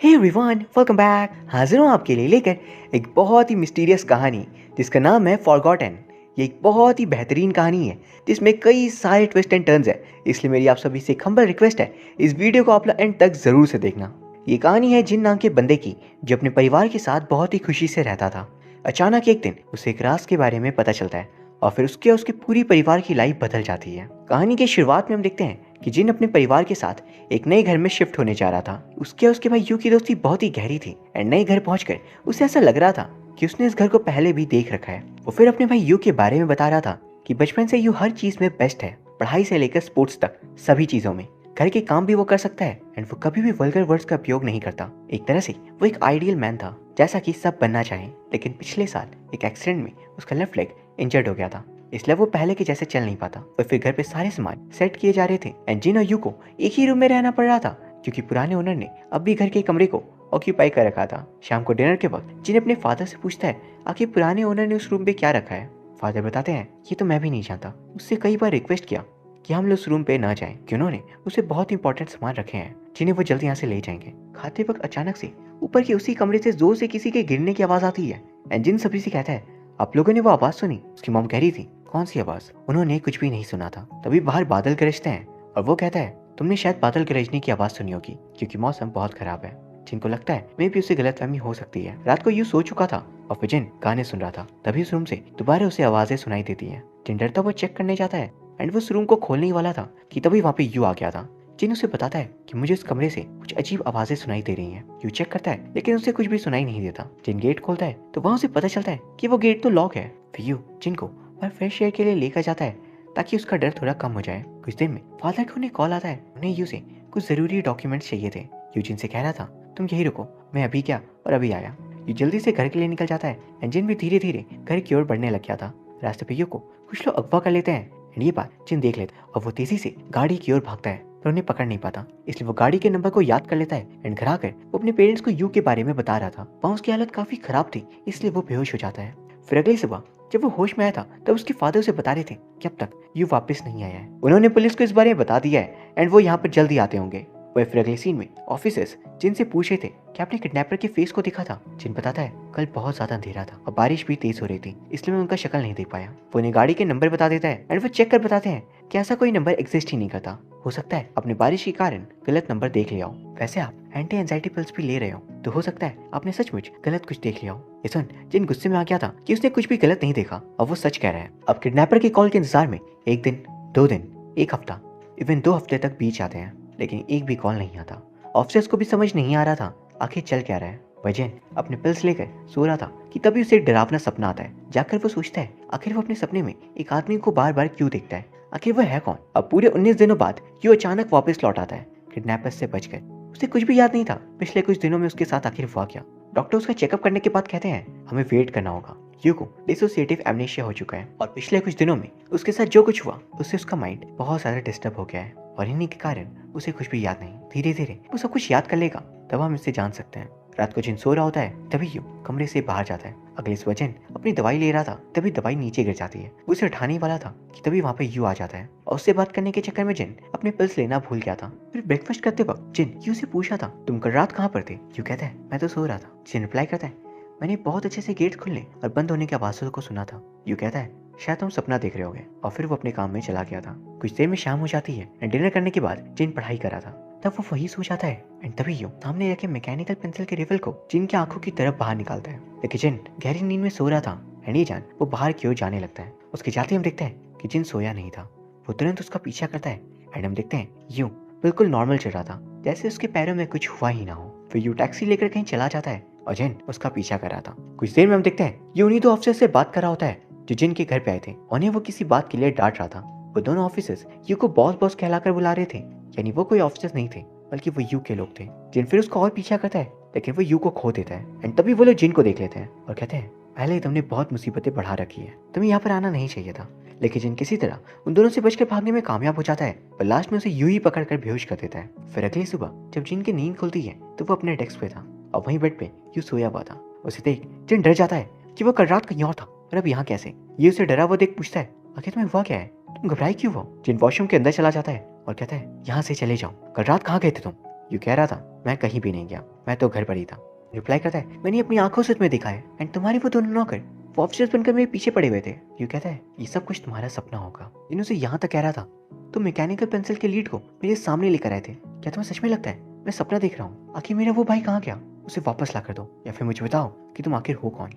Hey everyone, welcome back. हाजिर हूँ आपके लिए लेकर एक बहुत ही मिस्टीरियस कहानी जिसका नाम है फॉरगॉटन। ये एक बहुत ही बेहतरीन कहानी है जिसमें कई सारे ट्विस्ट एंड टर्न्स है, इसलिए मेरी आप सभी से एक हम्बल रिक्वेस्ट है, इस वीडियो को आप लोग एंड तक ज़रूर से देखना। ये कहानी है जिन नाम के बंदे की जो अपने परिवार के साथ बहुत ही खुशी से रहता था। अचानक एक दिन उसे एक राज के बारे में पता चलता है और फिर उसके पूरी परिवार की लाइफ बदल जाती है। कहानी की शुरुआत में हम देखते हैं कि जिन अपने परिवार के साथ एक नए घर में शिफ्ट होने जा रहा था। उसके भाई यू की दोस्ती बहुत ही गहरी थी एंड नए घर पहुंचकर उसे ऐसा लग रहा था कि उसने इस घर को पहले भी देख रखा है। वो फिर अपने भाई यू के बारे में बता रहा था कि बचपन से यू हर चीज में बेस्ट है, पढ़ाई से लेकर स्पोर्ट्स तक सभी चीजों में। घर के काम भी वो कर सकता है एंड वो कभी भी वल्गर वर्ड्स का उपयोग नहीं करता। एक तरह से वो एक आइडियल मैन था जैसा कि सब बनना चाहे, लेकिन पिछले साल एक एक्सीडेंट में उसका लेफ्ट लेग इंजर्ड हो गया था, इसलिए वो पहले के जैसे चल नहीं पाता। और फिर घर पे सारे सामान सेट किए जा रहे थे एंड जिन और यू को एक ही रूम में रहना पड़ रहा था क्योंकि पुराने ओनर ने अब भी घर के कमरे को ऑक्यूपाई कर रखा था। शाम को डिनर के वक्त जिन अपने फादर से पूछता है आखिर पुराने ओनर ने उस रूम पे क्या रखा है। फादर बताते हैं ये तो मैं भी नहीं जानता, उससे कई बार रिक्वेस्ट किया कि हम लोग उस रूम पे ना जाएं कि उन्होंने उसे बहुत इंपॉर्टेंट सामान रखे हैं जिन्हें वो जल्द यहाँ से ले जाएंगे। खाते वक्त अचानक से ऊपर के उसी कमरे से जोर से किसी के गिरने की आवाज आती है एंड जिन सभी से कहता है आप लोगों ने वो आवाज सुनी? उसकी मॉम कह रही थी कौन सी आवाज? उन्होंने कुछ भी नहीं सुना था। तभी बाहर बादल गरजते हैं और वो कहता है तुमने शायद बादल गरजने की आवाज सुनी होगी क्योंकि मौसम बहुत खराब है। जिनको लगता है मे भी उसे गलतफहमी हो सकती है। रात को यू सो चुका था और विजन गाने सुन रहा था। तभी उस रूम से दोबारा उसे आवाजें सुनाई देती है। जिन डरता वो चेक करने जाता है एंड वो उस रूम को खोलने ही वाला था कि तभी वहाँ पे यू आ गया था। जिन उसे बताता है कि मुझे इस कमरे से कुछ अजीब आवाजें सुनाई दे रही हैं। यू चेक करता है लेकिन उसे कुछ भी सुनाई नहीं देता। जिन गेट खोलता है तो वहाँ उसे पता चलता है कि वो गेट तो लॉक है। फिर यू जिन को वह फ्रेश एयर के लिए लेकर जाता है ताकि उसका डर थोड़ा कम हो जाए। कुछ दिन में फादर को उन्हें कॉल आता है, उन्हें यू से कुछ जरूरी डॉक्यूमेंट्स चाहिए थे। यू जिन से कह रहा था तुम यही रुको, मैं अभी क्या और अभी आया। यू जल्दी से घर के लिए निकल जाता है एंड जिन भी धीरे धीरे घर की ओर बढ़ने लग गया था। रास्ते पे यू को कुछ लोग अगवा कर लेते हैं एंड ये बात जिन देख लेता और वो तेजी से गाड़ी की ओर भागता है पर उन्हें पकड़ नहीं पाता, इसलिए वो गाड़ी के नंबर को याद कर लेता है एंड घर आकर वो अपने पेरेंट्स को यू के बारे में बता रहा था। वहाँ उसकी हालत काफी खराब थी इसलिए वो बेहोश हो जाता है। फिर अगली सुबह जब वो होश में आया था तब उसके फादर उसे बता रहे थे कि अब तक यू वापस नहीं आया है। उन्होंने पुलिस को इस बारे में बता दिया है एंड वो यहाँ पर जल्दी आते होंगे। वह फिर अगले सीन में ऑफिसर्स जिनसे पूछ रहे थे कि आपने किडनैपर के फेस को देखा था। जिन बताता है कल बहुत ज्यादा अंधेरा था और बारिश भी तेज हो रही थी इसलिए मैं उनका शक्ल नहीं देख पाया। वो उन्हें गाड़ी के नंबर बता देता है एंड वो चेक कर बताते हैं कि ऐसा कोई नंबर एग्जिस्ट ही नहीं करता। हो सकता है अपने बारिश के कारण गलत नंबर देख लिया हो। वैसे आप एंटी एंजाइटी पिल्स भी ले रहे हो तो हो सकता है आपने सचमुच गलत कुछ देख लिया हो। ये सुन जिन गुस्से में आ गया था कि उसने कुछ भी गलत नहीं देखा और वो सच कह रहा है। अब किडनैपर की कॉल के इंतजार में एक दिन, 2 दिन, एक हफ्ता, इवन 2 हफ्ते तक बीत जाते हैं लेकिन एक भी कॉल नहीं आता। ऑफिसर्स को भी समझ नहीं आ रहा था आखिर चल क्या रहा है। वजन अपने पिल्स लेकर सो रहा था कि तभी उसे एक डरावना सपना आता है। जाकर वो सोचता है आखिर वो अपने सपने में एक आदमी को बार बार क्यों देखता है, आखिर वो है कौन। अब पूरे 19 दिनों बाद यू अचानक वापस लौट आता है किडनैपर्स से बचकर। उसे कुछ भी याद नहीं था पिछले कुछ दिनों में उसके साथ आखिर हुआ क्या। डॉक्टर उसका चेकअप करने के बाद कहते हैं हमें वेट करना होगा। यू को डिसोसिएटिव एमनेशिया हो चुका है और पिछले कुछ दिनों में उसके साथ जो कुछ हुआ उससे उसका माइंड बहुत ज्यादा डिस्टर्ब हो गया है और इन्हीं के कारण उसे कुछ भी याद नहीं। धीरे धीरे वो सब कुछ याद कर लेगा तब हम इससे जान सकते हैं। रात को जिन सो रहा होता है तभी यू कमरे से बाहर जाता है। अगले सुबह जिन अपनी दवाई ले रहा था तभी दवाई नीचे गिर जाती है। वो उसे उठाने वाला था कि तभी वहाँ पे यू आ जाता है और उससे बात करने के चक्कर में जिन अपने पिल्स लेना भूल गया था। फिर ब्रेकफास्ट करते वक्त जिन यू से पूछा था तुम कल रात कहाँ पर थे। यू कहता है मैं तो सो रहा था। जिन रिप्लाई करता है मैंने बहुत अच्छे से गेट खुलने और बंद होने की आवाज़ों को सुना था। यू कहता है शायद तुम सपना देख रहे होगे और फिर वो अपने काम में चला गया था। कुछ देर में शाम हो जाती है एंड डिनर करने के बाद जिन पढ़ाई कर रहा था तब वो वही सो जाता है एंड तभी यू सामने रखे मैकेनिकल पेंसिल के रिफिल को जिन की आंखों की तरफ बाहर निकालता है। लेकिन जिन गहरी नींद में सो रहा था एंड ये जान वो बाहर की ओर जाने लगता है। उसके जाते हम देखते हैं कि जिन सोया नहीं था। वो तुरंत उसका पीछा करता है एंड हम देखते हैं यू बिल्कुल नॉर्मल चल रहा था जैसे उसके पैरों में कुछ हुआ ही ना हो। फिर यू टैक्सी लेकर कहीं चला जाता है और जिन उसका पीछा कर रहा था। कुछ देर में हम देखते हैं यू उन्हीं 2 अफसर से बात कर रहा होता है जो जिन के घर पे आए थे। उन्हें वो किसी बात के लिए डांट रहा था। वो दोनों ऑफिसर्स यू को बॉस बॉस कहलाकर बुला रहे थे, यानी वो कोई ऑफिसर्स नहीं थे बल्कि वो यू के लोग थे। जिन फिर उसको और पीछा करता है लेकिन वो यू को खो देता है एंड तभी वो लोग जिन को देख लेते हैं और कहते हैं पहले ही तुमने बहुत मुसीबतें बढ़ा रखी है, तुम्हें यहाँ पर आना नहीं चाहिए था। लेकिन जिन किसी तरह उन दोनों से बचकर भागने में कामयाब हो जाता है पर लास्ट में उसे यू ही पकड़कर बेहोश कर देता है। फिर अगली सुबह जब जिन की नींद खुलती है तो वो अपने डेस्क पे था और वहीं बेड पे यू सोया हुआ था। उसे देख जिन डर जाता है कि वो कल रात कहीं और था और अब यहाँ कैसे। ये उसे डरा वो देख पूछता है आखिर तुम्हें हुआ क्या है, तुम घबराई क्यों हो। जिन वॉशरूम के अंदर चला जाता है और कहता है यहाँ से चले जाओ, कल रात कहाँ गए थे तुम। यू कह रहा था मैं कहीं भी नहीं गया, मैं तो घर पर ही था। रिप्लाई करता है मैंने अपनी आंखों से तुम्हें देखा है एंड तुम्हारे वो दोनों नौकर वो ऑफिसर्स बनकर मेरे पीछे पड़े हुए थे। यू कहता है ये सब कुछ तुम्हारा सपना होगा। जिन उसे यहाँ तक कह रहा था तुम मैकेनिकल पेंसिल के लीड को मेरे सामने लेकर आए थे, क्या तुम्हें सच में लगता है मैं सपना देख रहा हूँ? आखिर मेरा वो भाई कहाँ गया? उसे वापस ला कर दो या फिर मुझे बताओ कि तुम आखिर हो कौन।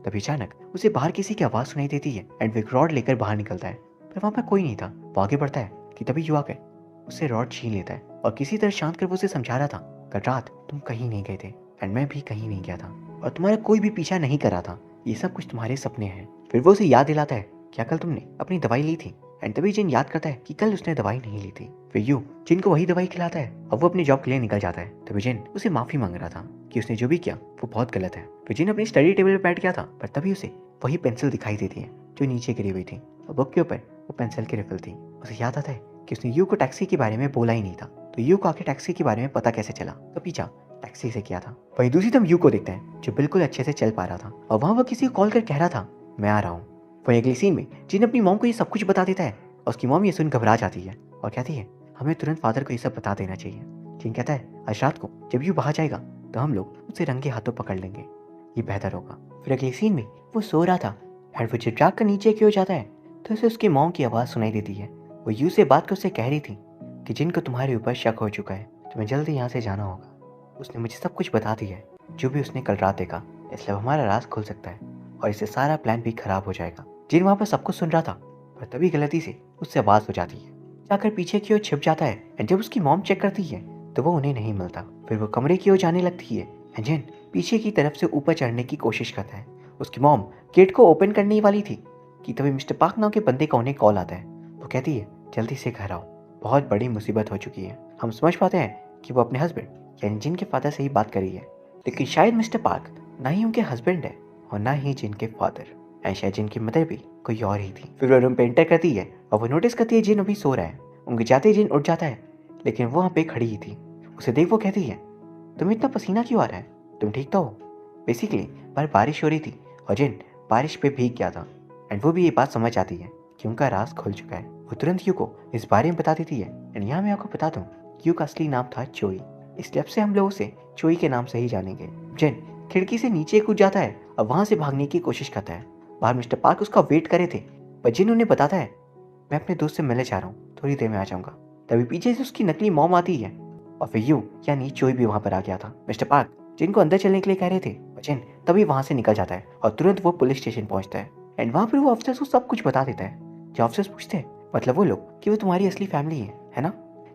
तभी अचानक उसे बाहर किसी की आवाज सुनाई देती है एंड वो एक रॉड लेकर बाहर निकलता है, पर वहाँ पर कोई नहीं था। वो आगे बढ़ता है कि तभी यू आकर उससे रॉड छीन लेता है और किसी तरह शांत कर वो उसे समझा रहा था कल रात तुम कहीं नहीं गए थे एंड मैं भी कहीं नहीं गया था और तुम्हारा कोई भी पीछा नहीं कर रहा था, ये सब कुछ तुम्हारे सपने हैं। फिर वो उसे याद दिलाता है क्या कल तुमने अपनी दवाई ली थी? एंड तभी जिन याद करता है कि कल उसने दवाई नहीं ली थी। फिर यू जिन को वही दवाई खिलाता है और वो अपनी जॉब के लिए निकल जाता है। तभी जिन उसे माफी मांग रहा था कि उसने जो भी किया वो बहुत गलत है। फिर जिन अपनी स्टडी टेबल पर बैठ गया था, पर तभी उसे वही पेंसिल दिखाई देती है जो नीचे गिरी हुई थी और बुक के ऊपर वो पेंसिल की रिफिल थी। उसे याद आता है कि उसने यू को टैक्सी के बारे में बोला ही नहीं था, तो यू को आके टैक्सी के बारे में पता कैसे चला? तो पीछा टैक्सी से किया था। वही दूसरी तरफ यू को देखते हैं जो बिल्कुल अच्छे से चल पा रहा था और वहाँ वो किसी को कॉल कर कह रहा था मैं आ रहा हूँ। वही अगली सीन में जिन अपनी मॉम को ये सब कुछ बता देता है और उसकी मॉम ये सुन घबरा जाती है और कहती है हमें तुरंत फादर को ये सब बता देना चाहिए। जिन कहता है आज रात को जब यू बाहर जाएगा तो हम लोग उसे रंगे हाथों पकड़ लेंगे, ये बेहतर होगा। फिर अगली सीन में वो सो रहा था एंड वो चिट्राक कर नीचे क्यों जाता है तो उसे उसकी मॉम की आवाज़ सुनाई देती है। वो यू से बात कर उससे कह रही थी कि जिनको तुम्हारे ऊपर शक हो चुका है तुम्हें जल्दी यहाँ से जाना होगा। उसने मुझे सब कुछ बता दिया है जो भी उसने कल रात देखा, इसलिए हमारा राज खुल सकता है और इससे सारा प्लान भी खराब हो जाएगा। जिन वहाँ पर सब कुछ सुन रहा था पर तभी गलती से उससे आवाज़ हो जाती है, जाकर पीछे की ओर छिप जाता है एंड जब उसकी मॉम चेक करती है तो वो उन्हें नहीं मिलता। फिर वो कमरे की ओर जाने लगती है एंड जिन पीछे की तरफ से ऊपर चढ़ने की कोशिश करता है। उसकी मॉम गेट को ओपन करने वाली थी कि तभी मिस्टर पार्क नाम के बंदे का उन्हें कॉल आता है। वो कहती है जल्दी से घर आओ, बहुत बड़ी मुसीबत हो चुकी है। हम समझ पाते हैं कि वो अपने हस्बैंड यानी जिन के फादर से ही बात कर रही है, लेकिन शायद मिस्टर पार्क ना ही उनके हस्बैंड है और ना ही जिन के फादर, एंड शायद जिन की मदर भी कोई और ही थी। फिर वो रूम पे एंटर करती है और वो नोटिस करती है जिन अभी सो रहा है। उनके जाते ही जिन उठ जाता है लेकिन वो वहाँ पे खड़ी ही थी। उसे देख वो कहती है तुम्हें इतना पसीना क्यों आ रहा है, तुम ठीक तो हो? बेसिकली बाहर बारिश हो रही थी और जिन बारिश पे भीग गया था एंड वो भी ये बात समझ आती है कि उनका राज खुल चुका है। वो तुरंत यू को इस बारे में बता देती है एंड यहाँ मैं आपको बता दूँ यू का असली नाम था चोई, इसलिए अब से हम लोग उसे चोई के नाम से ही जानेंगे। जिन खिड़की से नीचे कूद जाता है और वहाँ से भागने की कोशिश करता है। बाहर मिस्टर पार्क उसका वेट करे थे पर जिन उन्हें बताता है मैं अपने दोस्त से मिलने जा रहा हूँ, थोड़ी देर में आ जाऊँगा। तभी पीछे से उसकी नकली मॉम आती है और फिर यू यानी चोई भी वहाँ पर आ गया था। मिस्टर पार्क जिन को अंदर चलने के लिए कह रहे थे और जिन तभी वहाँ से निकल जाता है और तुरंत वो पुलिस स्टेशन पहुँचता है एंड वहाँ पर वो अफसर को सब कुछ बता देता है। जो अफसर पूछते हैं मतलब वो लोग कि वो तुम्हारी असली फैमिली है ना?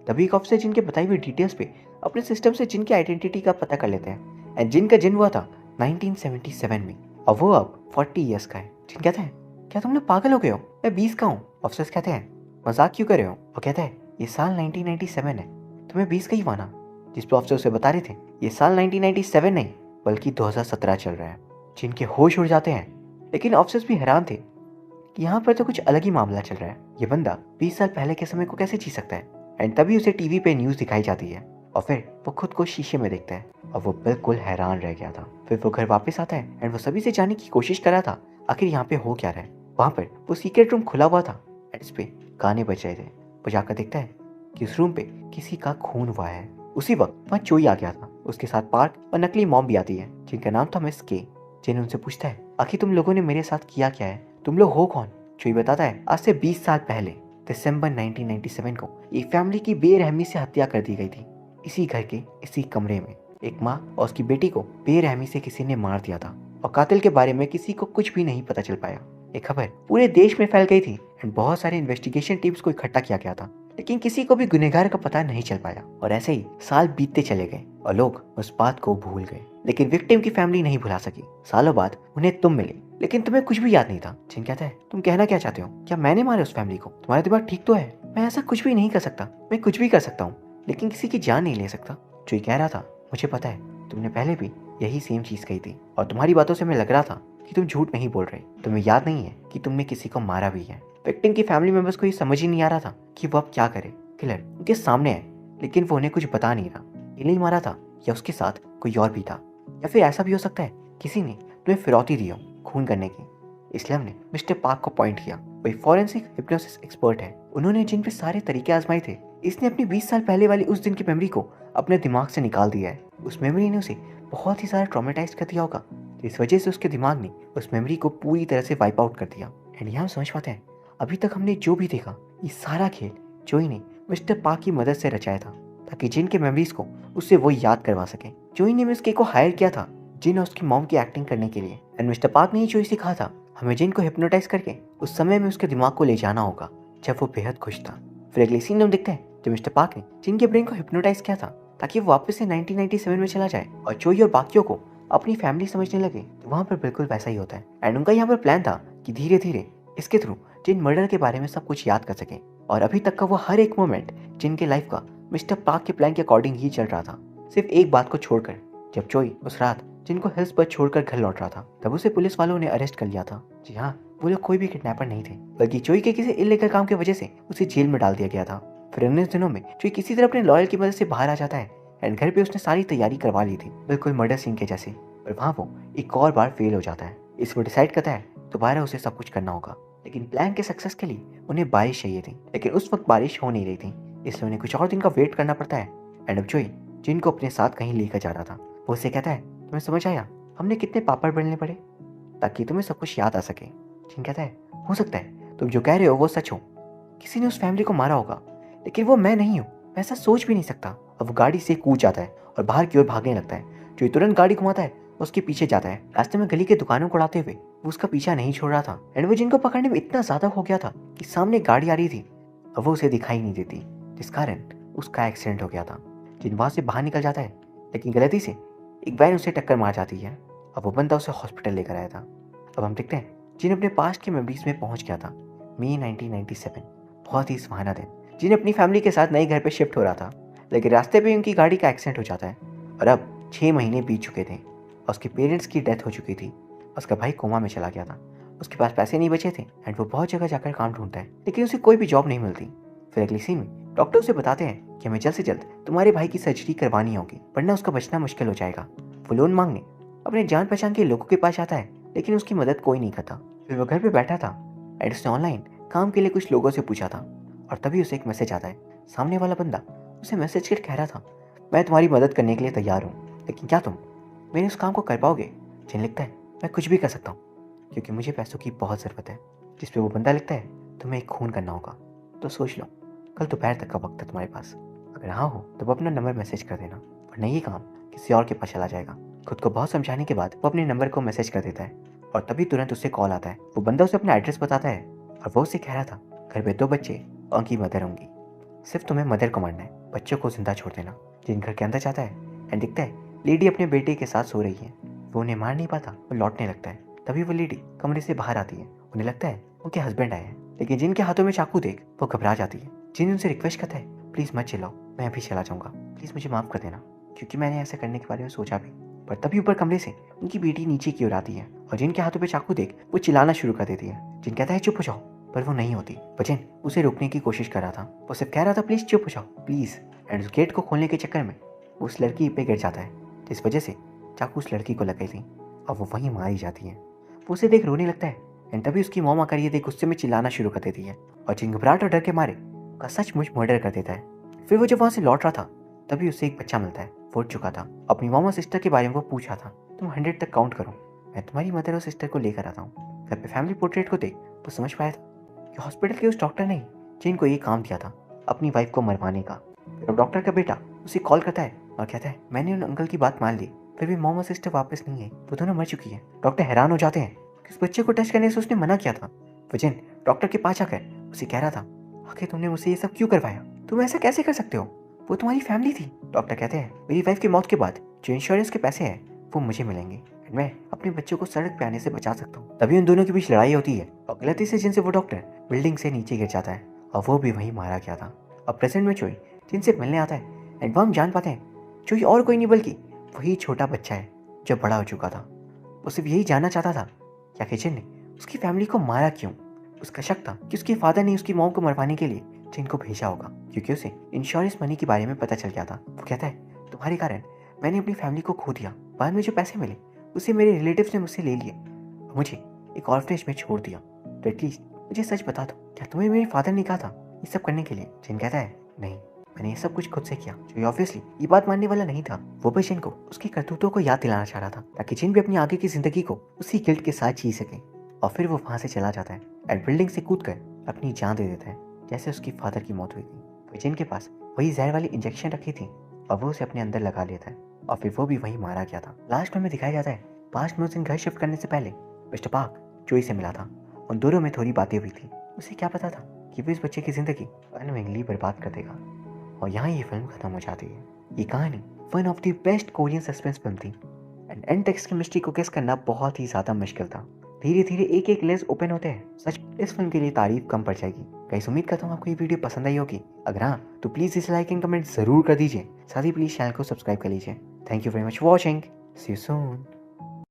तभी एक अफसर जिनके बताई हुई डिटेल्स पे अपने सिस्टम से जिनकी आइडेंटिटी का पता कर लेते हैं एंड जिनका जन्म हुआ था 1977 में और वो अब 40 ईयर्स का है। जिन कहते हैं क्या तुम लोग पागल हो गए हो, मैं 20 का हूँ। अफसर कहते हैं मजाक क्यों कर रहे हो? वो कहता है ये साल 1997 है, तुम्हें 20 का ही माना। जिस पर अफसर उसे बता रहे थे ये साल 1997 नहीं बल्कि 2017 चल रहा है। जिनके होश उड़ जाते हैं, लेकिन अफसर भी हैरान थे कि यहाँ पर तो कुछ अलग ही मामला चल रहा है। ये बंदा 20 साल पहले के समय को कैसे जी सकता है? एंड तभी उसे टीवी पे न्यूज़ दिखाई जाती है और फिर वो खुद को शीशे में देखता है और वो बिल्कुल हैरान रह गया था। फिर वो घर वापस आता है एंड वो सभी से जानने की कोशिश कर रहा था आखिर यहाँ पे हो क्या रहा है। वहाँ पर वो सीक्रेट रूम खुला हुआ था एंड इस पे गाने बज रहे थे। वो जाकर देखता है कि उस रूम पे किसी का खून हुआ है। उसी वक्त वहाँ चोई आ गया था, उसके साथ पार्क और नकली मॉम भी आती है जिनका नाम था मिस के। जिन उनसे पूछता है आखिर तुम लोगों ने मेरे साथ किया क्या है, तुम लोग हो कौन? चोई बताता है आज से 20 साल पहले दिसंबर 1997 को एक फैमिली की बेरहमी से हत्या कर दी गई थी। इसी घर के इसी कमरे में एक माँ और उसकी बेटी को बेरहमी से किसी ने मार दिया था और कातिल के बारे में किसी को कुछ भी नहीं पता चल पाया। एक खबर पूरे देश में फैल गई थी एंड बहुत सारे इन्वेस्टिगेशन टीम्स को इकट्ठा किया गया था, लेकिन किसी को भी गुनहगार का पता नहीं चल पाया। और ऐसे ही साल बीतते चले गए और लोग उस बात को भूल गए, लेकिन विक्टिम की फैमिली नहीं भुला सकी। सालों बाद उन्हें तुम मिले लेकिन तुम्हें कुछ भी याद नहीं था। जिन कहता है तुम कहना क्या चाहते हो, क्या मैंने मारे उस फैमिली को? तुम्हारा दिमाग ठीक तो है? मैं ऐसा कुछ भी नहीं कर सकता, मैं कुछ भी कर सकता हूँ लेकिन किसी की जान नहीं ले सकता। जो कह रहा था मुझे पता है तुमने पहले भी यही सेम चीज कही थी और तुम्हारी बातों से मैं लग रहा था कि तुम झूठ नहीं बोल रहे। तुम्हें याद नहीं है कि तुमने किसी को मारा भी है। विक्टिम की फैमिली मेंबर्स को ये समझ ही नहीं आ रहा था कि वो अब क्या करे। किलर उनके सामने है लेकिन वो उन्हें कुछ बता नहीं रहा। इन्हें मारा था या उसके साथ कोई और भी था, या फिर ऐसा भी हो सकता है किसी ने तुम्हें फिरौती दी हो खून करने की। इसलिए हमने मिस्टर पार्क को पॉइंट किया, वही फॉरेंसिक हिप्नोसिस एक्सपर्ट है। उन्होंने जिन पे सारे तरीके आजमाए थे, इसने अपनी 20 साल पहले वाली उस दिन की मेमोरी को अपने दिमाग से निकाल दिया है। उस मेमोरी ने उसे बहुत ही ज़्यादा ट्रॉमेटाइज कर दिया होगा, इस वजह से उसके दिमाग ने उस मेमोरी को पूरी तरह से वाइप आउट कर दिया। एंड यहाँ हम समझ पाते हैं अभी तक हमने जो भी देखा, ये सारा खेल जोई ने मिस्टर पार्क की मदद से रचाया था, ताकि जिन के मेमोरीज को उससे वो याद करवा सके। जोई ने मिस के को हायर किया था जिन और उसकी मॉम की एक्टिंग करने के लिए। एंड मिस्टर पार्क ने ही जोई सिखा था हमें जिन को हिप्नोटाइज करके उस समय में उसके दिमाग को ले जाना होगा जब वो बेहद खुश था। फिर अगले सीन में देखते हैं जब मिस्टर पार्क ने जिन के ब्रेन को हिप्नोटाइज किया था ताकि वो वापस से 1997 में चला जाए और जोई और बाकियों को अपनी फैमिली समझने लगे। तो वहाँ पर बिल्कुल वैसा ही होता है। एंड उनका यहाँ पर प्लान था कि धीरे धीरे इसके थ्रू जिन मर्डर के बारे में सब कुछ याद कर सके। और अभी तक का वो हर एक मोमेंट जिन के लाइफ का मिस्टर पार्क के प्लान के अकॉर्डिंग ही चल रहा था, सिर्फ एक बात को छोड़कर। जब जोई उस रात जिनको हिल्स पर छोड़कर घर लौट रहा था तब उसे पुलिस वालों ने अरेस्ट कर लिया था। जी हाँ, वो लोग कोई भी किडनैपर नहीं थे, बल्कि जोई के किसी इल्लीगल काम की वजह से उसे जेल में डाल दिया गया था। फिर 19 दिनों में जोई किसी तरह अपने लॉयर की मदद से बाहर आ जाता है। एंड घर पे उसने सारी तैयारी करवा ली थी, बिल्कुल मर्डर सीन के जैसे। पर वहाँ वो एक और बार फेल हो जाता है। इस वो डिसाइड करता है दोबारा उसे सब कुछ करना होगा, लेकिन प्लान के सक्सेस के लिए उन्हें बारिश चाहिए थी। लेकिन उस वक्त बारिश हो नहीं रही थी, इसलिए उन्हें कुछ और दिन का वेट करना पड़ता है। एंड अब जोई जिनको अपने साथ कहीं लेकर जा रहा था वो उसे कहता है तुम्हें समझ आया हमने कितने पापड़ बेलने पड़े ताकि तुम्हें सब कुछ याद आ सके। जिन कहता है हो सकता है तुम जो कह रहे हो वो सच हो, किसी ने उस फैमिली को मारा होगा, लेकिन वो मैं नहीं हूँ, मैं ऐसा सोच भी नहीं सकता। अब वो गाड़ी से कूद जाता है और बाहर की ओर भागने लगता है। जो तुरंत गाड़ी घुमाता है उसके पीछे जाता है। रास्ते में गली के दुकानों को उड़ाते हुए वो उसका पीछा नहीं छोड़ रहा था। एंड वो जिनको पकड़ने में इतना ज्यादा हो गया था कि सामने गाड़ी आ रही थी, अब वो उसे दिखाई नहीं देती, जिस कारण उसका एक्सीडेंट हो गया था। जिन वहां से बाहर निकल जाता है, लेकिन गलती से एक वैन उसे टक्कर मार जाती है। अब वो बंदा उसे हॉस्पिटल लेकर आया था। अब हम देखते हैं जिन अपने पास्ट की मेमोरीज में पहुंच गया था। मई 1997, बहुत ही सुहाना दिन। जिन अपनी फैमिली के साथ नए घर पे शिफ्ट हो रहा था, लेकिन रास्ते पे उनकी गाड़ी का एक्सीडेंट हो जाता है। और अब 6 महीने बीत चुके थे और उसके पेरेंट्स की डेथ हो चुकी थी। उसका भाई कोमा में चला गया था, उसके पास पैसे नहीं बचे थे। एंड वो बहुत जगह जाकर काम ढूंढता है, लेकिन उसे कोई भी जॉब नहीं मिलती। फिर अगली सीन में डॉक्टर उसे बताते हैं कि हमें जल्द से जल्द तुम्हारे भाई की सर्जरी करवानी होगी, वरना उसका बचना मुश्किल हो जाएगा। वो लोन मांगने अपने जान पहचान के लोगों के पास जाता है, लेकिन उसकी मदद कोई नहीं करता। फिर वो घर पे बैठा था एंड उसने ऑनलाइन काम के लिए कुछ लोगों से पूछा था, और तभी उसे एक मैसेज आता है। सामने वाला बंदा उसे मैसेज कर कह रहा था मैं तुम्हारी मदद करने के लिए तैयार हूँ, लेकिन क्या तुम मेरे उस काम को कर पाओगे? जिन लिखता है मैं कुछ भी कर सकता हूँ क्योंकि मुझे पैसों की बहुत ज़रूरत है। जिस पे वो बंदा लिखता है तुम्हें एक खून करना होगा, तो सोच लो कल दोपहर तक का वक्त है तुम्हारे पास, अगर हाँ हो तो वो अपना नंबर मैसेज कर देना, वरना ये काम किसी और के पास चला जाएगा। खुद को बहुत समझाने के बाद वो अपने नंबर को मैसेज कर देता है और तभी तुरंत उससे कॉल आता है। वो बंदा उसे अपना एड्रेस बताता है और वो उसे कह रहा था घर पे 2 बच्चे और उनकी मदर होंगी, सिर्फ तुम्हें मदर को मारना है, बच्चों को जिंदा छोड़ देना। जिन घर के अंदर जाता है एंड दिखता है लेडी अपने बेटे के साथ सो रही है। वो उन्हें मार नहीं पाता, वो लौटने लगता है। तभी वो लेडी कमरे से बाहर आती है। उन्हें लगता है उनके हस्बैंड आए हैं, लेकिन जिनके हाथों में चाकू देख वो घबरा जाती है। जिन उनसे रिक्वेस्ट करता है प्लीज मत चिल्लाओ, मैं अभी चला जाऊंगा, प्लीज मुझे माफ कर देना क्योंकि मैंने ऐसा करने के बारे में सोचा भी। पर तभी ऊपर कमरे से उनकी बेटी नीचे की ओर आती है और जिनके हाथों पे चाकू देख वो चिल्लाना शुरू कर देती है। जिन कहता है चुप हो जाओ, पर वो नहीं होती। बचन उसे रोकने की कोशिश कर रहा था, वो सिर्फ कह रहा था प्लीज चुप हो जाओ प्लीज। एंड उस गेट को खोलने के चक्कर में वो उस लड़की पे गिर जाता है, जिस वजह से चाकू उस लड़की को लग गई थी और वो वहीं मारी जाती है। वो उसे देख रोने लगता है एंड तभी उसकी मॉम आकर ये देख गुस्से में चिल्लाना शुरू कर देती है और जिन घबराहट और डर के मारे का सचमुच मर्डर कर देता है। फिर वो जब वहाँ से लौट रहा था तभी उसे एक बच्चा मिलता है, फूट चुका था। अपनी मॉम और सिस्टर के बारे में वो पूछा था तुम 100 तक काउंट करो, मैं तुम्हारी मदर और सिस्टर को लेकर आता हूँ। घर पे फैमिली पोर्ट्रेट को देख वो समझ पाया था कि हॉस्पिटल के उस डॉक्टर ने जिनको ये काम दिया था अपनी वाइफ को मरवाने का। फिर डॉक्टर का बेटा उसे कॉल करता है और कहता है मैंने उन अंकल की बात मान ली, फिर भी मॉम और सिस्टर वापस नहीं है, वो दोनों मर चुकी है। डॉक्टर हैरान हो जाते हैं कि उस बच्चे को टच करने से उसने मना किया था। वजन डॉक्टर के पास आकर उसे कह रहा था आखिर तुमने मुझसे ये सब क्यों करवाया, तुम ऐसा कैसे कर सकते हो, वो तुम्हारी फैमिली थी। डॉक्टर कहते हैं मेरी वाइफ की मौत के बाद जो इंश्योरेंस के पैसे हैं वो मुझे मिलेंगे और मैं अपने बच्चों को सड़क पे आने से बचा सकता हूँ। तभी उन दोनों के बीच लड़ाई होती है और गलती से जिनसे वो डॉक्टर बिल्डिंग से नीचे गिर जाता है और वो भी वहीं मारा गया था। अब प्रेजेंट में चोई जिनसे मिलने आता है एंड वो हम जान पाते हैं चोई और कोई नहीं बल्कि वही छोटा बच्चा है जो बड़ा हो चुका था। वो सिर्फ यही जानना चाहता था क्या किचन ने उसकी फैमिली को मारा क्यों। उसका शक था कि उसके फादर ने उसकी मॉम को मरवाने के लिए जिन को भेजा होगा क्योंकि उसे इंश्योरेंस मनी के बारे में पता चल गया था। वो कहता है तुम्हारे कारण मैंने अपनी फैमिली को खो दिया, बाद में जो पैसे मिले उसे मेरे रिलेटिव्स ने मुझसे ले लिए और मुझे एक ऑर्फनेज में छोड़ दिया, तो एटलीस्ट मुझे सच बता दो क्या तुम्हें मेरे फादर ने कहा था ये सब करने के लिए। जिन कहता है नहीं, मैंने ये सब कुछ खुद से किया। जो ऑब्वियसली ये बात मानने वाला नहीं था। वो बस जिन को उसकी करतूतों को याद दिलाना चाह रहा था ताकि जिन भी अपनी आगे की जिंदगी को उसी गिल्ट के साथ जी सके। और फिर वो वहाँ से चला जाता है और बिल्डिंग से कूद कर अपनी जान दे देता है जैसे उसकी फादर की मौत हुई थी। वो जिन के पास वही जहर वाली इंजेक्शन रखी थी और वो उसे अपने अंदर लगा लेता है और फिर वो भी वहीं मारा गया था। लास्ट में दिखाया जाता है पास्ट में उस दिन घर शिफ्ट करने से पहले मिस्टर पार्क जोई से मिला था। उन दोनों में थोड़ी बातें हुई थी। उसे क्या पता था कि वो इस बच्चे की जिंदगी अनविंगली बर्बाद कर देगा। और यहाँ ये फिल्म खत्म हो जाती है। ये कहानी one of the best Korean suspense film थी एंड एंड टेक्स्ट की मिस्ट्री को गेस करना बहुत ही ज्यादा मुश्किल था। धीरे धीरे एक एक लेयर्स ओपन होते हैं। सच इस फिल्म के लिए तारीफ कम पड़ जाएगी। गाइस उम्मीद करता हूँ आपको ये वीडियो पसंद आई होगी। अगर हाँ तो प्लीज इसे लाइक एंड कमेंट जरूर कर दीजिए। साथ ही प्लीज चैनल को सब्सक्राइब कर लीजिए। Thank you very much for watching. See you soon.